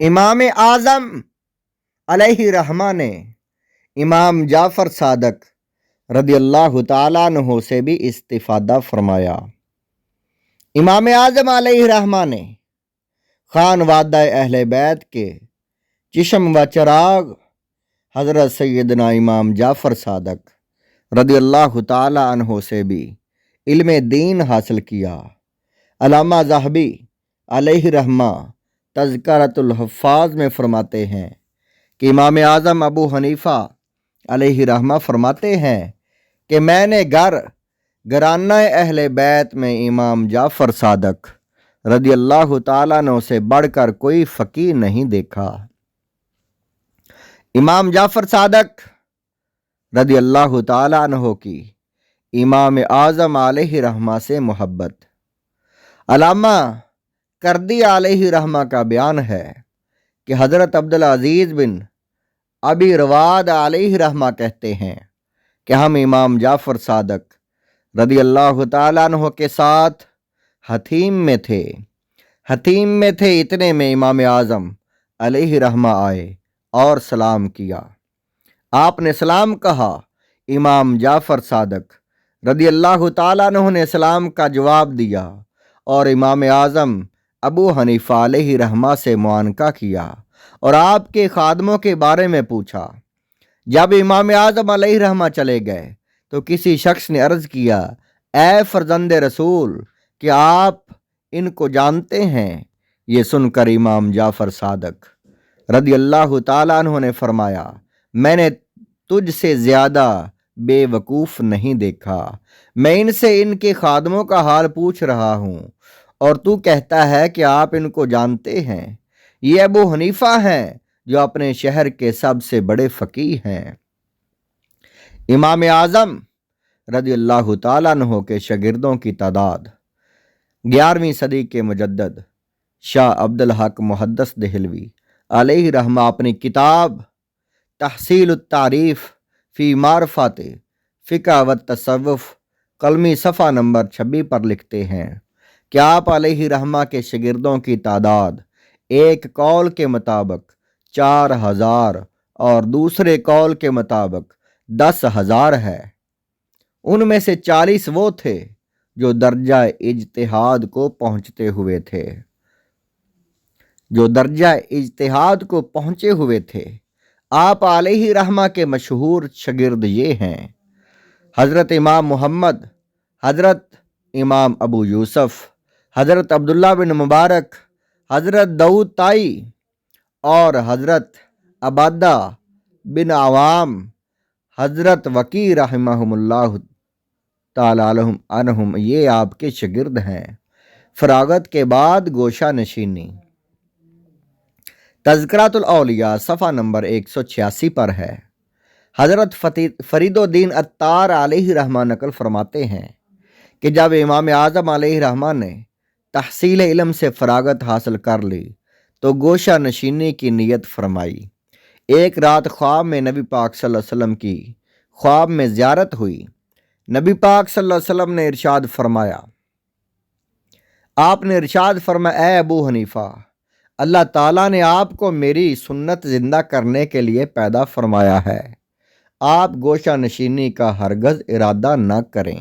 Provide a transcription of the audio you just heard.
امام اعظم علیہ رحمہ نے امام جعفر صادق رضی اللہ تعالیٰ عنہ سے بھی استفادہ فرمایا۔ امام اعظم علیہ رحمہ نے خانوادہ اہل بیت کے چشم و چراغ حضرت سیدنا امام جعفر صادق رضی اللہ تعالیٰ عنہ سے بھی علم دین حاصل کیا۔ علامہ ذہبی علیہ رحمہ تذکرۃ الحفاظ میں فرماتے ہیں کہ امام اعظم ابو حنیفہ علیہ رحمہ فرماتے ہیں کہ میں نے گھرانہ اہل بیت میں امام جعفر صادق رضی اللہ تعالیٰ عنہ سے بڑھ کر کوئی فقیہ نہیں دیکھا۔ امام جعفر صادق رضی اللہ تعالیٰ عنہ کی امام اعظم علیہ رحمہ سے محبت۔ علامہ کردی علیہ رحمہ کا بیان ہے کہ حضرت عبدالعزیز بن ابی رواد علیہ رحمہ کہتے ہیں کہ ہم امام جعفر صادق رضی اللہ تعالیٰ عنہ کے ساتھ حتیم میں تھے۔ اتنے میں امام اعظم علیہ رحمہ آئے اور سلام کیا۔ آپ نے سلام کہا۔ امام جعفر صادق رضی اللہ تعالیٰ عنہ نے سلام کا جواب دیا اور امام اعظم ابو حنیفہ علیہ رحمہ سے معانقہ کیا اور آپ کے خادموں کے بارے میں پوچھا۔ جب امام اعظم علیہ رحمہ چلے گئے تو کسی شخص نے عرض کیا، اے فرزند رسول، کیا آپ ان کو جانتے ہیں؟ یہ سن کر امام جعفر صادق رضی اللہ تعالیٰ عنہ نے فرمایا، میں نے تجھ سے زیادہ بے وقوف نہیں دیکھا۔ میں ان سے ان کے خادموں کا حال پوچھ رہا ہوں اور تو کہتا ہے کہ آپ ان کو جانتے ہیں۔ یہ ابو حنیفہ ہیں جو اپنے شہر کے سب سے بڑے فقیہ ہیں۔ امام اعظم رضی اللہ تعالیٰ عنہ کے شاگردوں کی تعداد 11ویں صدی کے مجدد شاہ عبدالحق محدث دہلوی علیہ رحمہ اپنی کتاب تحصیل التعریف فی معرفت فقہ و تصوف قلمی صفحہ نمبر 26 پر لکھتے ہیں کہ آپ علیہ رحمہ کے شاگردوں کی تعداد ایک قول کے مطابق 4000 اور دوسرے قول کے مطابق 10,000 ہے۔ ان میں سے 40 وہ تھے جو درجہ اجتہاد کو پہنچے ہوئے تھے۔ آپ علیہ رحمہ کے مشہور شاگرد یہ ہیں: حضرت امام محمد، حضرت امام ابو یوسف، حضرت عبداللہ بن مبارک، حضرت داؤد طائی اور حضرت عبادہ بن عوام، حضرت وقی رحمہم اللہ تعالی عنہم، یہ آپ کے شاگرد ہیں۔ فراغت کے بعد گوشہ نشینی تذکرۃ الاولیاء صفحہ نمبر 186 پر ہے۔ حضرت فرید الدین عطار علیہ رحمہ نقل فرماتے ہیں کہ جب امام اعظم علیہ رحمہ نے تحصیل علم سے فراغت حاصل کر لی تو گوشہ نشینی کی نیت فرمائی۔ ایک رات خواب میں نبی پاک صلی اللہ علیہ وسلم کی خواب میں زیارت ہوئی۔ نبی پاک صلی اللہ علیہ وسلم نے ارشاد فرمایا، آپ نے ارشاد فرمایا، اے ابو حنیفہ، اللہ تعالیٰ نے آپ کو میری سنت زندہ کرنے کے لیے پیدا فرمایا ہے، آپ گوشہ نشینی کا ہرگز ارادہ نہ کریں۔